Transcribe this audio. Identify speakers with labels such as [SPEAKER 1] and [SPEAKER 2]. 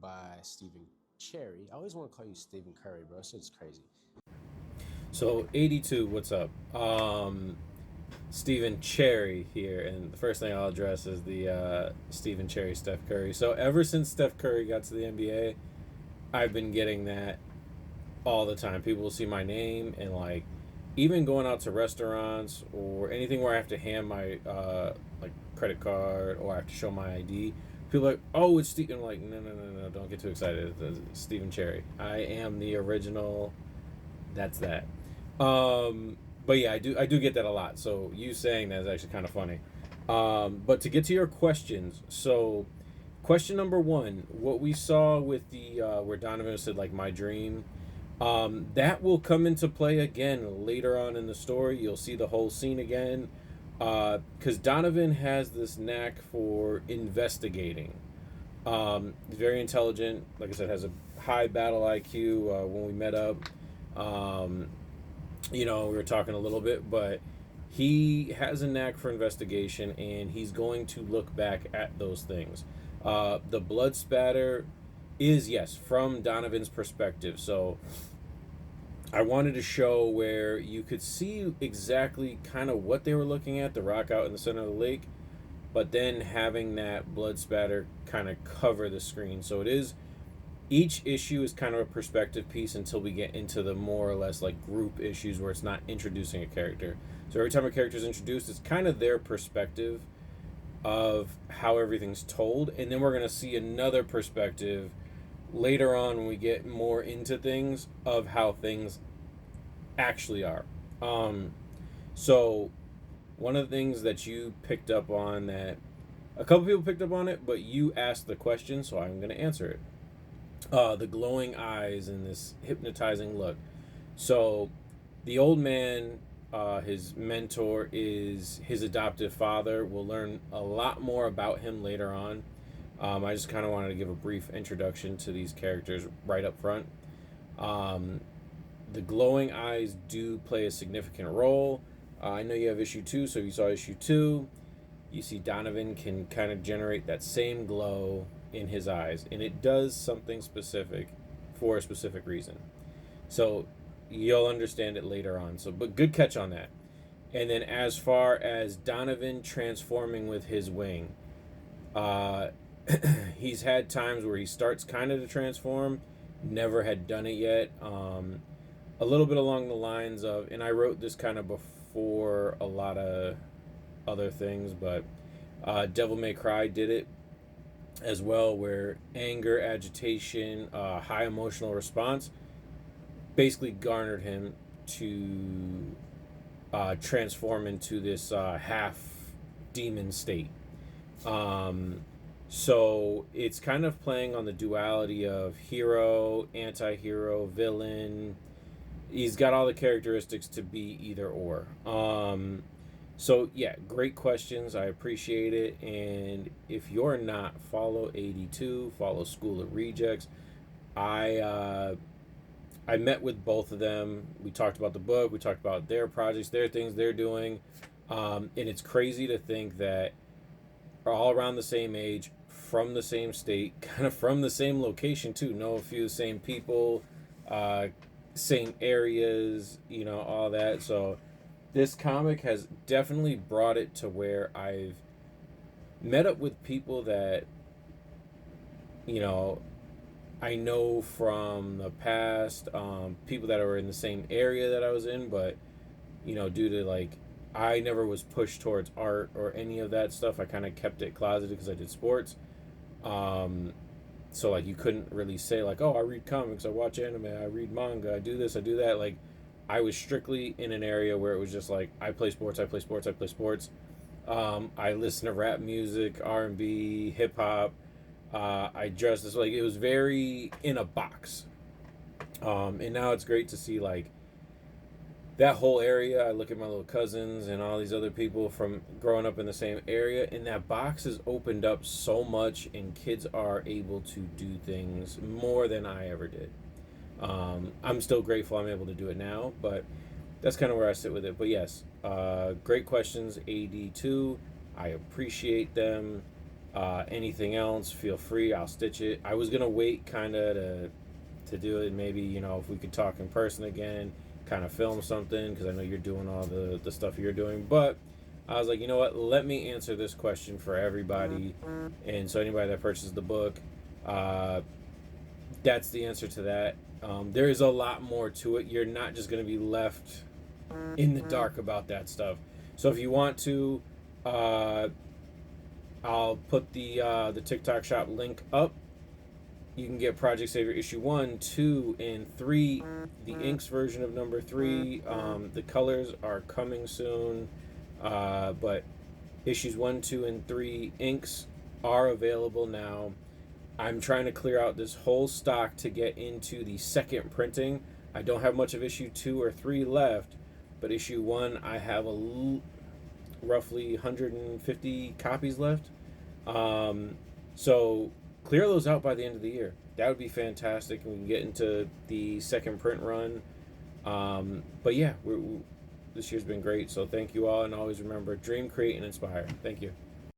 [SPEAKER 1] by Stephen Cherry. I always want to call you Stephen Curry, bro. It's crazy.
[SPEAKER 2] So 82, what's up? Stephen Cherry here, and the first thing I'll address is the Stephen Cherry Steph Curry. So ever since Steph Curry got to the NBA, I've been getting that all the time. People will see my name and like even going out to restaurants or anything where I have to hand my like credit card or I have to show my ID. People are like, oh, it's Stephen. I'm like, no, don't get too excited. It's Stephen Cherry. I am the original. That's that. But yeah, I do get that a lot. So you saying that is actually kind of funny. But to get to your questions, so question number one, what we saw with the where Donovan said like my dream, that will come into play again later on in the story. You'll see the whole scene again, because Donovan has this knack for investigating. Very intelligent. Like I said, has a high battle IQ. When we met up, um, we were talking a little bit, but he has a knack for investigation, and he's going to look back at those things. The blood spatter is, yes, from Donovan's perspective. So I wanted to show where you could see exactly kind of what they were looking at, the rock out in the center of the lake, but then having that blood spatter kind of cover the screen. So it is, each issue is kind of a perspective piece until we get into the more or less like group issues where it's not introducing a character. So every time a character is introduced, it's kind of their perspective of how everything's told, and then we're going to see another perspective later on when we get more into things of how things actually are. So one of the things that you picked up on, that a couple people picked up on it, but you asked the question, so I'm going to answer it. The glowing eyes and this hypnotizing look. So the old man, his mentor, is his adoptive father. We'll learn a lot more about him later on. I just kind of wanted to give a brief introduction to these characters right up front. The glowing eyes do play a significant role. I know you have issue 2, so if you saw issue 2, you see Donovan can kind of generate that same glow in his eyes, and it does something specific for a specific reason. So you'll understand it later on. So, but good catch on that. And then as far as Donovan transforming with his wing, uh, he's had times where he starts kind of to transform, never had done it yet. A little bit along the lines of, and I wrote this kind of before a lot of other things, but Devil May Cry did it as well, where anger, agitation, high emotional response basically garnered him to transform into this half demon state. So it's kind of playing on the duality of hero, anti-hero, villain. He's got all the characteristics to be either or. So yeah, great questions. I appreciate it. And if you're not, follow AD2, follow School of Rejects. I met with both of them. We talked about the book. We talked about their projects, their things they're doing. And it's crazy to think that are all around the same age, from the same state, kind of from the same location too. Know a few same people, same areas, all that. So this comic has definitely brought it to where I've met up with people that, I know from the past, people that are in the same area that I was in, but, due to like, I never was pushed towards art or any of that stuff. I kind of kept it closeted because I did sports. So like you couldn't really say like, oh, I read comics, I watch anime, I read manga, I do this, I do that. Like I was strictly in an area where it was just like I play sports. I listen to rap music, R&B, hip hop. I dress this, like it was very in a box. And now it's great to see like that whole area. I look at my little cousins and all these other people from growing up in the same area, and that box has opened up so much, and kids are able to do things more than I ever did. I'm still grateful I'm able to do it now, but that's kind of where I sit with it. But yes, great questions, AD2. I appreciate them. Anything else, feel free. I'll stitch it. I was gonna wait kind of to do it. Maybe, you know, if we could talk in person again, kind of film something, because I know you're doing all the stuff you're doing. But I was like, you know what? Let me answer this question for everybody. And so anybody that purchases the book, that's the answer to that. There is a lot more to it. You're not just going to be left in the dark about that stuff. So if you want to, I'll put the TikTok shop link up. You can get Project Savior issue 1, 2, and 3. The inks version of number 3. The colors are coming soon. But issues 1, 2, and 3 inks are available now. I'm trying to clear out this whole stock to get into the second printing. I don't have much of issue 2 or 3 left, but issue 1 I have roughly 150 copies left. So clear those out by the end of the year. That would be fantastic, and we can get into the second print run. But yeah, this year's been great, so thank you all, and always remember, dream, create, and inspire. Thank you.